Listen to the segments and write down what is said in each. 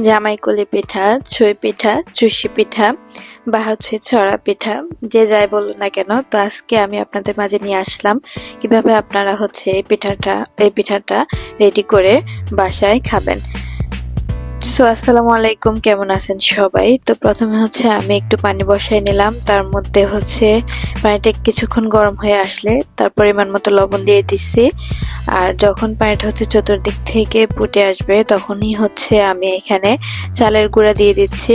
জামাইকুলি পিঠা, ছুঁই পিঠা, চুষি পিঠা বা ছড়া পিঠা, যে যাই বলুন না কেন। তো আজকে আমি আপনাদের মাঝে নিয়ে আসলাম কিভাবে আপনারা এই পিঠাটা রেডি করে বাসায় খাবেন। আসসালামু আলাইকুম, কেমন আছেন সবাই? তো প্রথমে আমি একটু পানি বসাই নিলাম, তার মধ্যে পানিটা কিছুক্ষণ গরম হয়ে আসলে তার পরিমাণ মতো লবণ দিয়ে দিচ্ছি। আর যখন পানিটা চতুর্দিক থেকে ফুটে আসবে তখনই আমি এখানে চালের গুঁড়া দিয়ে দিচ্ছি।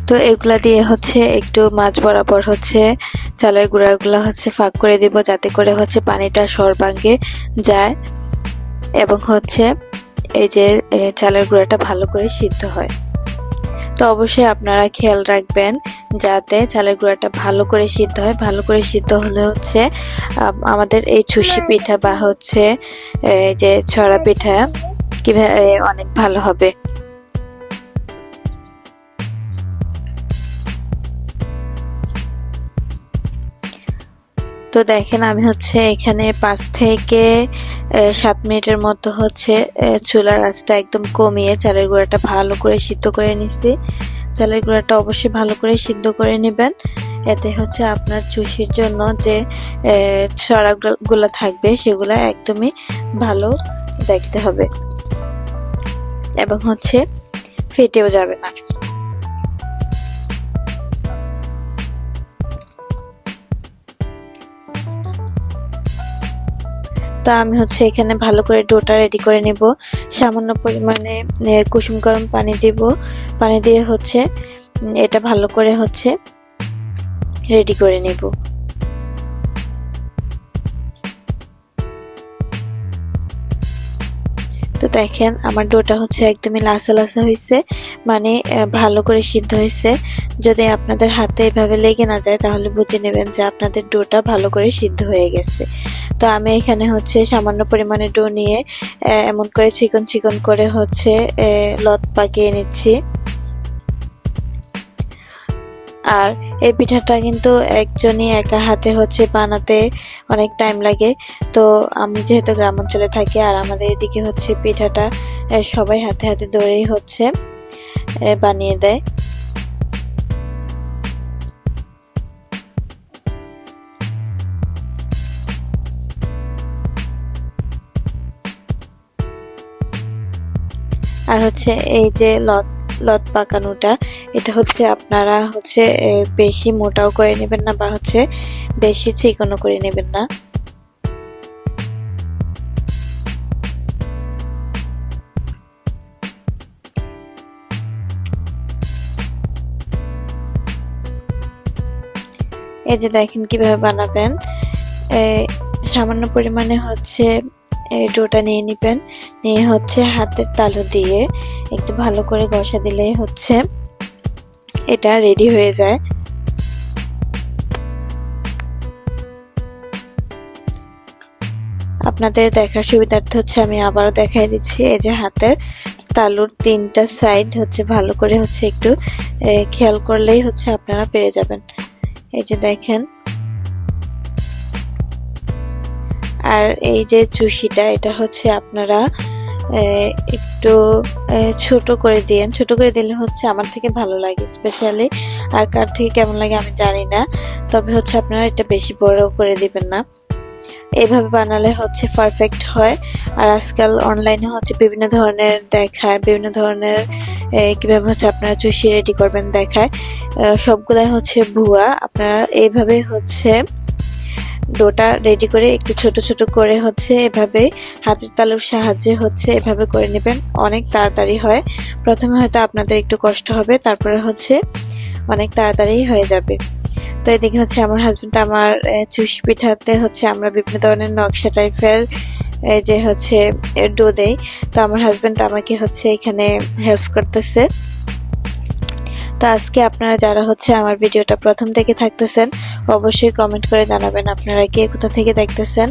তো এগুলা দিয়ে একটু মাঝ বরাবর চালের গুঁড়াগুলা ফাঁক করে দিব, যাতে করে পানিটা সর্বাঙ্গে যায় এবং এই যে চালের গুঁড়াটা ভালো করে সিদ্ধ হয়। তো অবশ্যই আপনারা খেয়াল রাখবেন যাতে চালের গুঁড়াটা ভালো করে সিদ্ধ হয়। ভালো করে সিদ্ধ হলে আমাদের এই চুষি পিঠা বা যে ছড়া পিঠা কিভাবে অনেক ভালো হবে। তো দেখেন আমি এখানে 5 থেকে 7 মিনিটের মতো চুলার আঁচটা একদম কমিয়ে চালের গুঁড়াটা ভালো করে সিদ্ধ করে নিছি। চালের গুঁড়াটা অবশ্যই ভালো করে সিদ্ধ করে নেবেন, এতে আপনার চুষির জন্য যে ছড়াগুলা থাকবে সেগুলা একদমই ভালো দেখতে হবে এবং ফেটেও যাবে না। তো আমি এখানে ভালো করে ডোটা রেডি করে নিব। সামান্য পরিমাণে কুসুম গরম পানি দিব, পানি দিয়ে এটা ভালো করে রেডি করে নিব। তো দেখেন আমার ডোটা একদমই লাসা লাসা হয়েছে, মানে ভালো করে সিদ্ধ হয়েছে। যদি আপনাদের হাতে এভাবে লেগে না যায় তাহলে বুঝে নেবেন যে আপনাদের ডোটা ভালো করে সিদ্ধ হয়ে গেছে। তো আমি এখানে সামান্য পরিমাণে ডো নিয়ে এমন করে চিকন চিকন করে লত পাকিয়ে নিচ্ছি। আর এই পিঠাটা কিন্তু একজনই একা হাতে বানাতে অনেক টাইম লাগে। তো আমি যেহেতু গ্রাম অঞ্চলে থাকি আর আমাদের এদিকে পিঠাটা সবাই হাতে হাতে ধরেই বানিয়ে দেয়। আর এই যে লত পাকানোটা, এটা আপনারা বেশি মোটাও করে নেবেন না বা বেশি চিকনও করে নেবেন না। এই যে দেখেন কিভাবে বানাবেন। সামান্য পরিমাণে ডোটা নিয়ে নিবেন, নিয়ে হাতের তালু দিয়ে একটু ভালো করে ঘষা দিলে এটা রেডি হয়ে যায়। আপনাদের দেখার সুবিধার্থে আমি আবারও দেখাই দিচ্ছি। এই যে হাতের তালুর 3টা সাইড ভালো করে একটু খেয়াল করলেই আপনারা পেরে যাবেন। এই যে দেখেন। আর এই যে চুষিটা, এটা আপনারা একটু ছোট করে দিয়েন। ছোট করে দিলে আমার থেকে ভালো লাগে স্পেশালি, আর কার থেকে কেমন লাগে আমি জানি না। তবে আপনারা এটা বেশি বড় করে দিবেন না, এইভাবে বানালে পারফেক্ট হয়। আর আজকাল অনলাইনে বিভিন্ন ধরনের দেখায়, বিভিন্ন ধরনের কিভাবে আপনারা চুষি রেডি করবেন দেখায়, সবগুলাই ভুয়া। আপনারা এইভাবে ডোটা রেডি করে একটু ছোট ছোট করে এভাবে হাতের তালুর সাহায্যে এভাবে করে নেবেন, অনেক তাড়াতাড়ি হয়। প্রথমে হয়তো আপনাদের একটু কষ্ট হবে, তারপরে অনেক তাড়াতাড়ি হয়ে যাবে। তো এদিকে আমার হাজবেন্ড আমার চুষি পিঠাতে আমরা বিভিন্ন ধরনের নকশা টাইপের যে ডো দেই। তো আমার হাজবেন্ড আমাকে এখানে হেল্প করতেছে। তো আজকে আপনারা যারা আমার ভিডিওটা প্রথম থেকে থাকতেছেন অবশ্যই কমেন্ট করে জানাবেন আপনারা কে কোথা থেকে দেখতেছেন।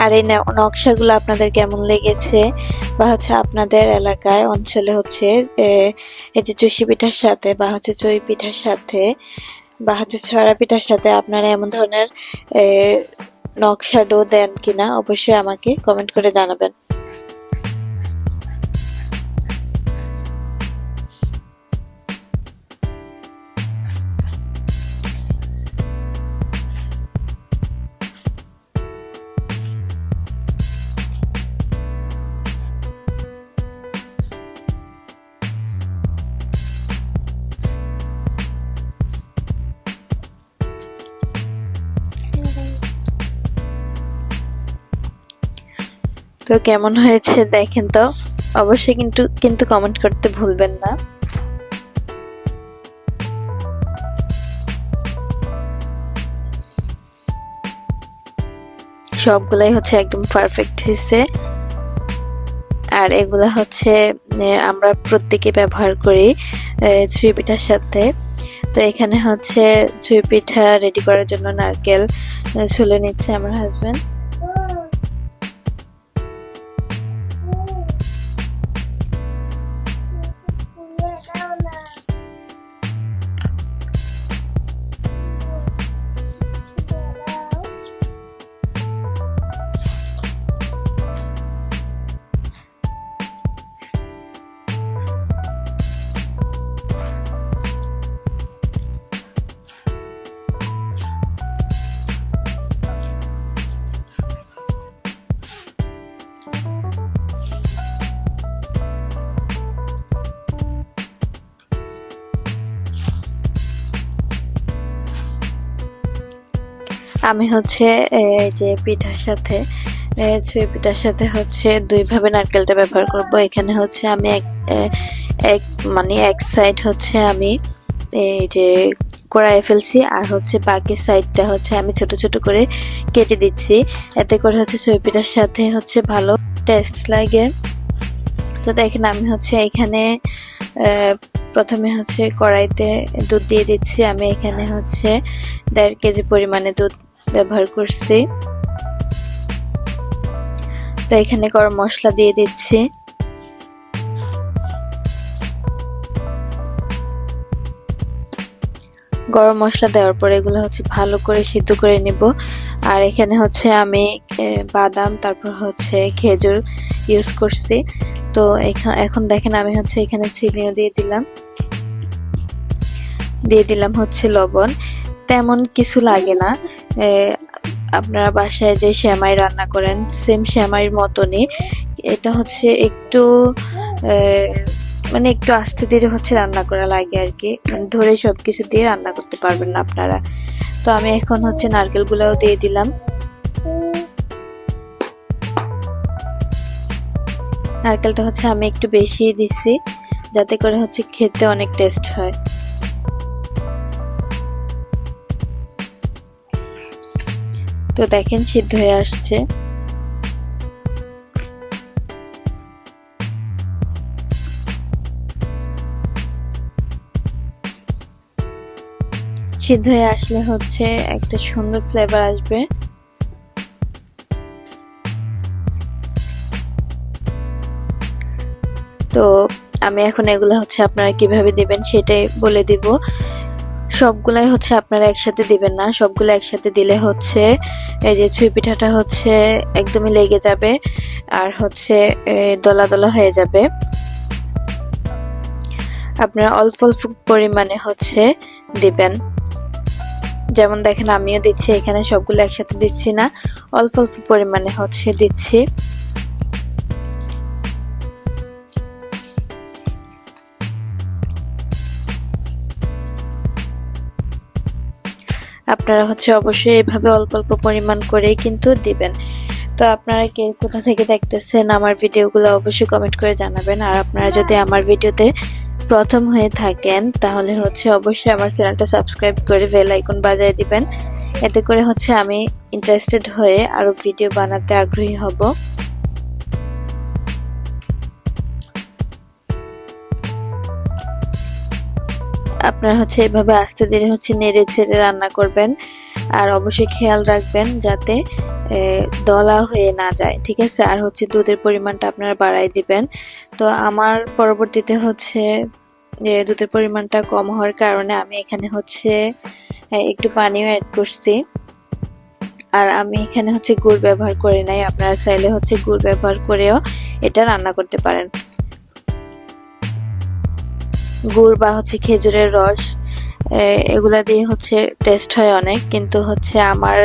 আর এই নকশাগুলো আপনাদের কেমন লেগেছে বা হচ্ছে আপনাদের এলাকায় অঞ্চলে হচ্ছে এই যে চুষি পিঠার সাথে বা হচ্ছে চই পিঠার সাথে বা হচ্ছে ছড়া পিঠার সাথে আপনারা এমন ধরনের নকশা ডো দেন কিনা অবশ্যই আমাকে কমেন্ট করে জানাবেন। তো কেমন হয়েছে দেখেন তো, অবশ্যই কিন্তু কমেন্ট করতে ভুলবেন না। সবগুলাই হচ্ছে একদম পারফেক্ট হয়েছে। আর এগুলা হচ্ছে আমরা প্রত্যেকে ব্যবহার করি চুই পিঠার সাথে। তো এখানে হচ্ছে চুই পিঠা রেডি করার জন্য নারকেল ছুলে নিচ্ছে আমার হাজবেন্ড। আমি হচ্ছে যে পিঠার সাথে চুই পিঠার সাথে হচ্ছে দুইভাবে নারকেলটা ব্যবহার করব। এখানে হচ্ছে আমি এক সাইড হচ্ছে আমি এই যে কড়াইয়ে ফেলছি, আর হচ্ছে বাকি সাইডটা হচ্ছে আমি ছোট ছোট করে কেটে দিচ্ছি, এতে করে হচ্ছে চুই পিঠার সাথে হচ্ছে ভালো টেস্ট লাগে। তো দেখেন আমি হচ্ছে এখানে প্রথমে হচ্ছে কড়াইতে দুধ দিয়ে দিচ্ছি। আমি এখানে হচ্ছে 1.5 কেজি পরিমাণে দুধ ব্যবহার করছি। তো এখানে গরম মশলা দিয়ে দিচ্ছি। গরম মশলা দেওয়ার পরে এগুলো হচ্ছে ভালো করে সিদ্ধ করে নিব। আর এখানে হচ্ছে আমি বাদাম তারপর হচ্ছে খেজুর ইউজ করছি। তো এখন দেখেন আমি হচ্ছে এখানে চিনিও দিয়ে দিলাম হচ্ছে লবণ। তেমন কিছু লাগে না, আপনারা বাসায় যে সেমাই রান্না করেন সেম সেমাইয়ের মতনই। এটা হচ্ছে একটু মানে একটু আস্তে ধীরে হচ্ছে রান্না করা লাগে আর কি, ধরে সবকিছু দিয়ে রান্না করতে পারবেন না আপনারা। তো আমি এখন হচ্ছে নারকেল গুলাও দিয়ে দিলাম। নারকেলটা হচ্ছে আমি একটু বেশি দিছি যাতে করে হচ্ছে খেতে অনেক টেস্ট হয়। তো দেখেন সিদ্ধ হয়ে আসছে। সিদ্ধ হয়ে আসলে হচ্ছে একটা সুন্দর ফ্লেভার আসবে। তো আমি এখন এগুলো হচ্ছে আপনারা কিভাবে দিবেন সেটাই বলে দিব। সবগুলাই হচ্ছে আপনারা একসাথে দিবেন না, সবগুলো একসাথে দিলে হচ্ছে এই যে চুই পিঠাটা হচ্ছে একদমই লেগে যাবে আর হচ্ছে দলা দলা হয়ে যাবে। আপনারা অল্প অল্প পরিমাণে হচ্ছে দিবেন। যেমন দেখেন আমিও দিচ্ছি, এখানে সবগুলো একসাথে দিচ্ছি না, অল্প অল্প পরিমাণে হচ্ছে দিচ্ছি। আপনারা হচ্ছে অবশ্যই এভাবে অল্প অল্প পরিমাণ করেই কিন্তু দিবেন। তো আপনারা কে কোথা থেকে দেখতেছেন আমার ভিডিওগুলো অবশ্যই কমেন্ট করে জানাবেন। আর আপনারা যদি আমার ভিডিওতে প্রথম হয়ে থাকেন তাহলে হচ্ছে অবশ্যই আমার চ্যানেলটা সাবস্ক্রাইব করে বেল আইকন বাজিয়ে দিবেন, এতে করে হচ্ছে আমি ইন্টারেস্টেড হয়ে আরো ভিডিও বানাতে আগ্রহী হব। আপনারা হচ্ছে এভাবে আস্তে ধীরে হচ্ছে নেড়ে ছেড়ে রান্না করবেন, আর অবশ্যই খেয়াল রাখবেন যাতে দলা হয়ে না যায়, ঠিক আছে। আর হচ্ছে দুধের পরিমাণটা আপনারা বাড়াই দিবেন। তো আমার পরবর্তীতে হচ্ছে দুধের পরিমাণটা কম হওয়ার কারণে আমি এখানে হচ্ছে একটু পানিও অ্যাড করছি। আর আমি এখানে হচ্ছে গুড় ব্যবহার করে নাই, আপনারা চাইলে হচ্ছে গুড় ব্যবহার করেও এটা রান্না করতে পারেন। গুড় বা হচ্ছে খেজুরের রস এগুলা দিয়ে হচ্ছে টেস্ট হয় অনেক, কিন্তু হচ্ছে আমার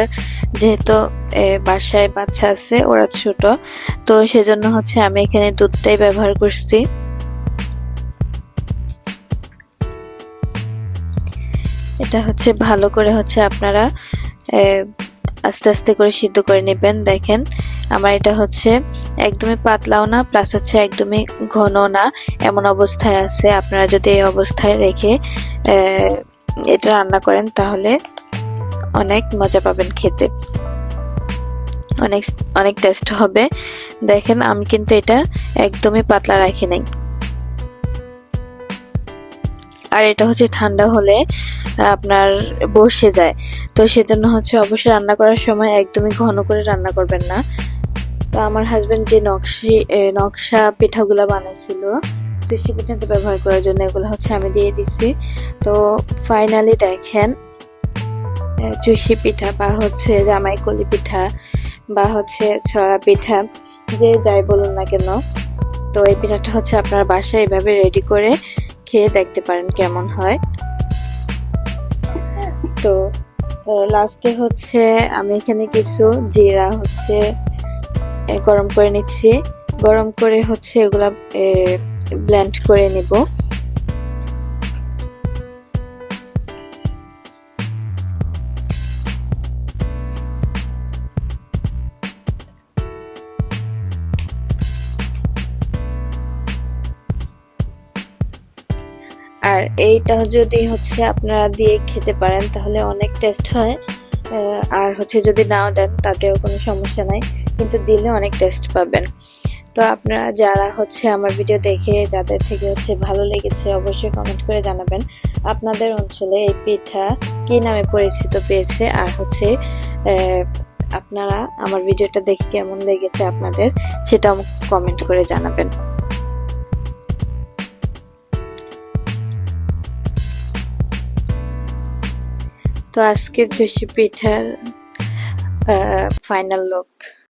যেহেতু বাসায় বাচ্চা আছে, ওরা ছোট, তো সেজন্য হচ্ছে আমি এখানে দুধটাই ব্যবহার করছি। এটা হচ্ছে ভালো করে হচ্ছে আপনারা আস্তে আস্তে করে সিদ্ধ করে নেবেন। দেখেন আমার এটা হচ্ছে একদমই পাতলাও না, প্লাস হচ্ছে একদমই ঘন না, এমন অবস্থায় আছে। আপনারা যদি এই অবস্থায় রেখে এটা রান্না করেন তাহলে অনেক মজা পাবেন খেতে, অনেক অনেক টেস্ট হবে। দেখেন আমি কিন্তু এটা একদমই পাতলা রাখি নাই। আর এটা হচ্ছে ঠান্ডা হলে আপনার বসে যায়, তো সেজন্য হচ্ছে অবশ্যই রান্না করার সময় একদমই ঘন করে রান্না করবেন না। তো আমার হাজবেন্ড যে নকশা পিঠাগুলো বানাইছিল চুষি পিঠাতে ব্যবহার করার জন্য, এগুলো হচ্ছে আমি দিয়ে দিচ্ছি। তো ফাইনালি দেখেন চুষি পিঠা বা হচ্ছে জামাইকলি পিঠা বা হচ্ছে ছড়া পিঠা, যে যাই বলুন না কেন, তো এই পিঠাটা হচ্ছে আপনার বাসায় এভাবে রেডি করে খেয়ে দেখতে পারেন কেমন হয়। তো লাস্টে হচ্ছে আমি এখানে কিছু জিরা হচ্ছে গরম করে নিচ্ছি, গরম করে হচ্ছে এগুলা ব্লেন্ড করে নিব। আর এইটা যদি হচ্ছে আপনারা দিয়ে খেতে পারেন তাহলে অনেক টেস্ট হয়, আর হচ্ছে যদি নাও দেন তাতেও কোনো সমস্যা নাই, কিন্তু দিলে অনেক টেস্ট পাবেন। তো আপনারা যারা হচ্ছে আমার ভিডিও দেখে যাদের থেকে হচ্ছে ভালো লেগেছে অবশ্যই কমেন্ট করে জানাবেন আপনাদের অঞ্চলে এই পিঠা কি নামে পরিচিত পেয়েছে, আর হচ্ছে আপনারা আমার ভিডিওটা দেখে কেমন লেগেছে আপনাদের সেটাও কমেন্ট করে জানাবেন। তো আজকের চুষি পিঠার ফাইনাল লুক।